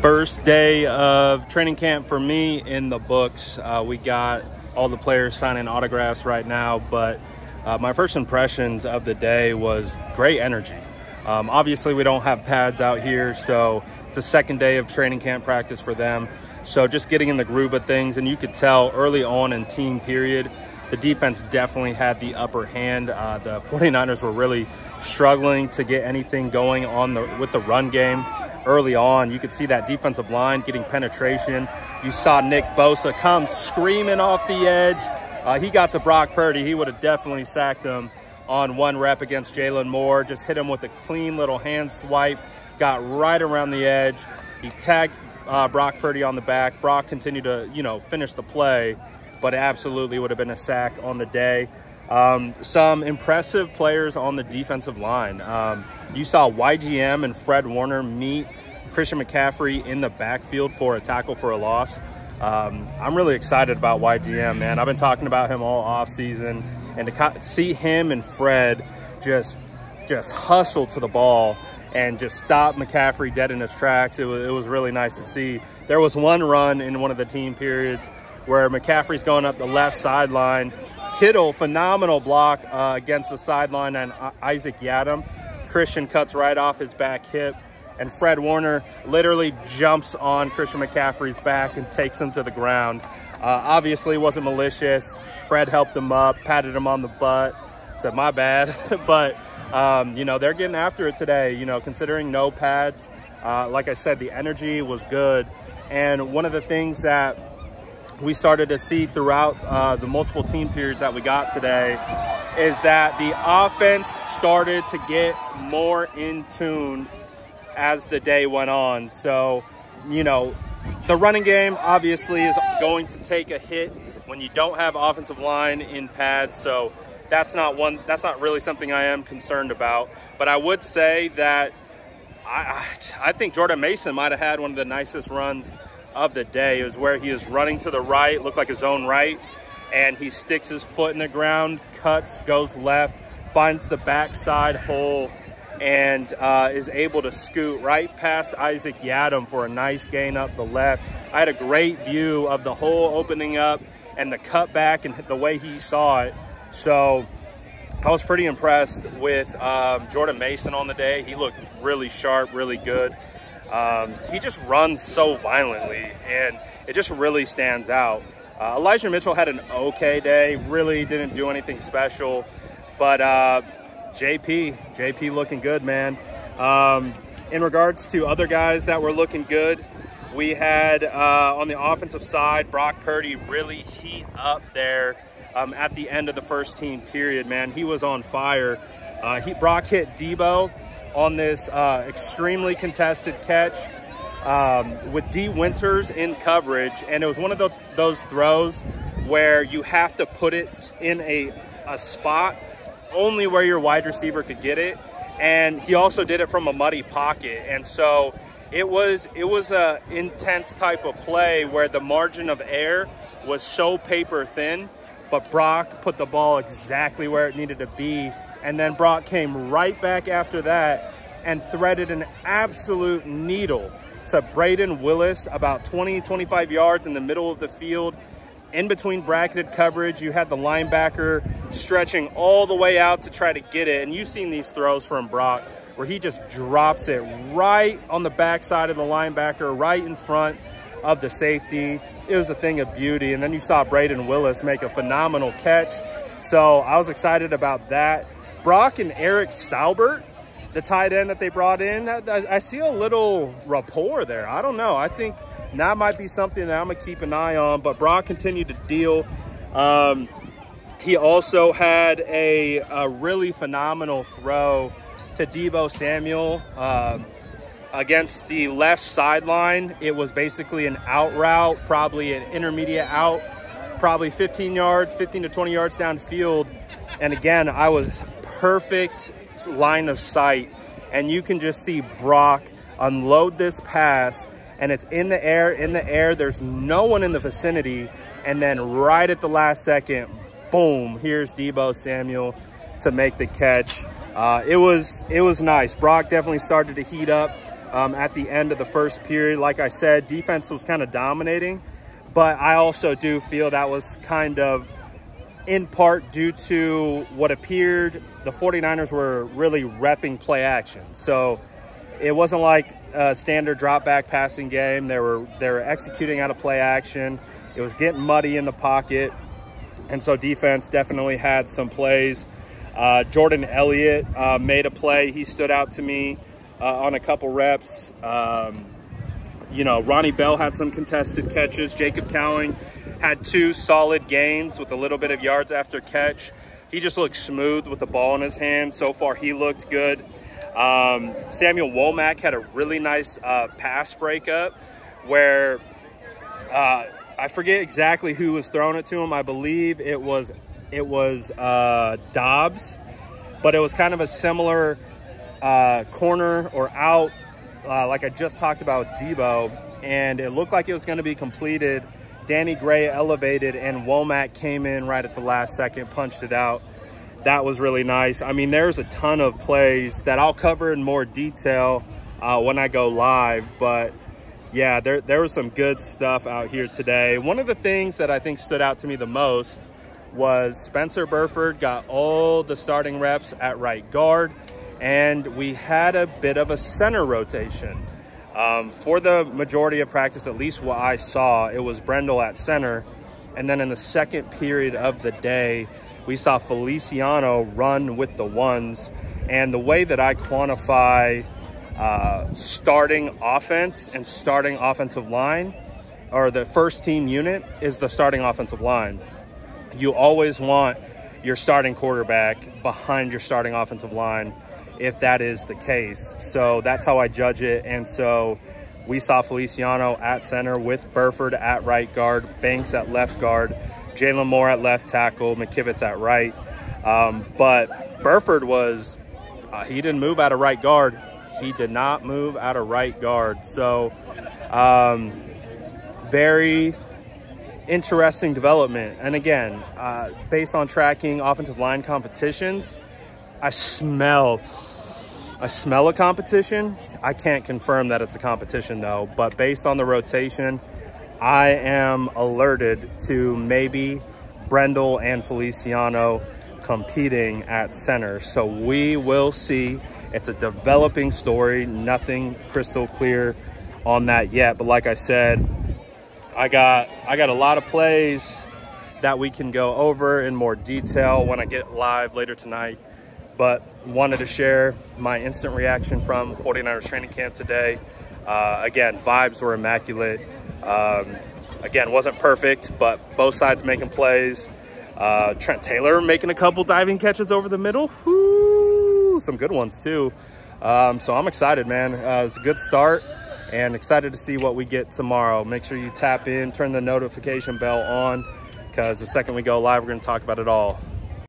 First day of training camp for me in the books. We got all the players signing autographs right now, but my first impressions of the day was great energy. Obviously, we don't have pads out here, so it's a second day of training camp practice for them. So just getting in the groove of things, and you could tell early on in team period, the defense definitely had the upper hand. The 49ers were really struggling to get anything going on with the run game. Early on, you could see that defensive line getting penetration. You saw Nick Bosa come screaming off the edge. He got to Brock Purdy. He would have definitely sacked him on one rep against Jalen Moore. Just hit him with a clean little hand swipe, got right around the edge. He tagged Brock Purdy on the back. Brock continued to, finish the play, but it absolutely would have been a sack on the day. Some impressive players on the defensive line. You saw YGM and Fred Warner meet Christian McCaffrey in the backfield for a tackle for a loss. I'm really excited about YGM, man. I've been talking about him all offseason, and to see him and Fred just hustle to the ball and just stop McCaffrey dead in his tracks, it was really nice to see. There was one run in one of the team periods where McCaffrey's going up the left sideline. Kittle, phenomenal block against the sideline and Isaac Yiadom. Christian cuts right off his back hip, and Fred Warner literally jumps on Christian McCaffrey's back and takes him to the ground. Obviously, wasn't malicious. Fred helped him up, patted him on the butt, said, "My bad." But, they're getting after it today, considering no pads. Like I said, the energy was good. And one of the things that we started to see throughout the multiple team periods that we got today is that the offense started to get more in tune as the day went on. So, the running game obviously is going to take a hit when you don't have offensive line in pads. So that's not really something I am concerned about. But I would say that I think Jordan Mason might have had one of the nicest runs of the day. It was where he is running to the right, looked like his own right, and he sticks his foot in the ground, cuts, goes left, finds the backside hole, and is able to scoot right past Isaac Yiadom for a nice gain up the left. I had a great view of the hole opening up and the cutback and the way he saw it. So I was pretty impressed with Jordan Mason on the day. He looked really sharp, really good. He just runs so violently, and it just really stands out. Elijah Mitchell had an okay day, really didn't do anything special, but JP looking good, man. In regards to other guys that were looking good, we had on the offensive side, Brock Purdy really heat up there at the end of the first team period, man. He was on fire. Brock hit Debo on this extremely contested catch with D. Winters in coverage, and it was one of those throws where you have to put it in a spot only where your wide receiver could get it, and he also did it from a muddy pocket. And so it was a intense type of play where the margin of error was so paper thin, but Brock put the ball exactly where it needed to be. And then Brock came right back after that and threaded an absolute needle to Braden Willis about 20-25 yards in the middle of the field. In between bracketed coverage, you had the linebacker stretching all the way out to try to get it. And you've seen these throws from Brock where he just drops it right on the backside of the linebacker, right in front of the safety. It was a thing of beauty. And then you saw Braden Willis make a phenomenal catch. So I was excited about that. Brock and Eric Saubert, the tight end that they brought in, I see a little rapport there. I don't know. I think that might be something that I'm going to keep an eye on. But Brock continued to deal. He also had a really phenomenal throw to Deebo Samuel against the left sideline. It was basically an out route, probably an intermediate out, probably 15 to 20 yards downfield. And again, I was perfect line of sight, and you can just see Brock unload this pass, and it's in the air. There's no one in the vicinity, and then right at the last second, boom, here's Deebo Samuel to make the catch. It was nice. Brock definitely started to heat up. at the end of the first period. Like I said, defense was kind of dominating, but I also do feel that was kind of in part due to what appeared the 49ers were really repping play action. So it wasn't like a standard drop back passing game. They were executing out of play action. It was getting muddy in the pocket. And so defense definitely had some plays. Jordan Elliott made a play. He stood out to me on a couple reps. You know, Ronnie Bell had some contested catches. Jacob Cowling had 2 solid gains with a little bit of yards after catch. He just looked smooth with the ball in his hand. So far, he looked good. Samuel Womack had a really nice pass breakup where I forget exactly who was throwing it to him. I believe it was Dobbs, but it was kind of a similar corner or out like I just talked about Debo, and it looked like it was going to be completed. Danny Gray elevated, and Womack came in right at the last second, punched it out. That was really nice. I mean, there's a ton of plays that I'll cover in more detail when I go live, but yeah, there was some good stuff out here today. One of the things that I think stood out to me the most was Spencer Burford got all the starting reps at right guard, and we had a bit of a center rotation. For the majority of practice, at least what I saw, it was Brendel at center. And then in the second period of the day, we saw Feliciano run with the ones. And the way that I quantify starting offense and starting offensive line, or the first team unit, is the starting offensive line. You always want your starting quarterback behind your starting offensive line if that is the case. So that's how I judge it. And so we saw Feliciano at center with Burford at right guard, Banks at left guard, Jalen Moore at left tackle, McKivitz at right. But Burford was, he didn't move out of right guard. He did not move out of right guard. So very interesting development. And again, based on tracking offensive line competitions, I smell a competition. I can't confirm that it's a competition though, but based on the rotation, I am alerted to maybe Brendel and Feliciano competing at center. So we will see. It's a developing story, nothing crystal clear on that yet. But like I said, I got a lot of plays that we can go over in more detail when I get live later tonight. But wanted to share my instant reaction from 49ers training camp today. Again, vibes were immaculate. Again, wasn't perfect, but both sides making plays. Trent Taylor making a couple diving catches over the middle. Woo, some good ones too. So I'm excited, man. It's a good start and excited to see what we get tomorrow. Make sure you tap in, turn the notification bell on, because the second we go live, we're going to talk about it all.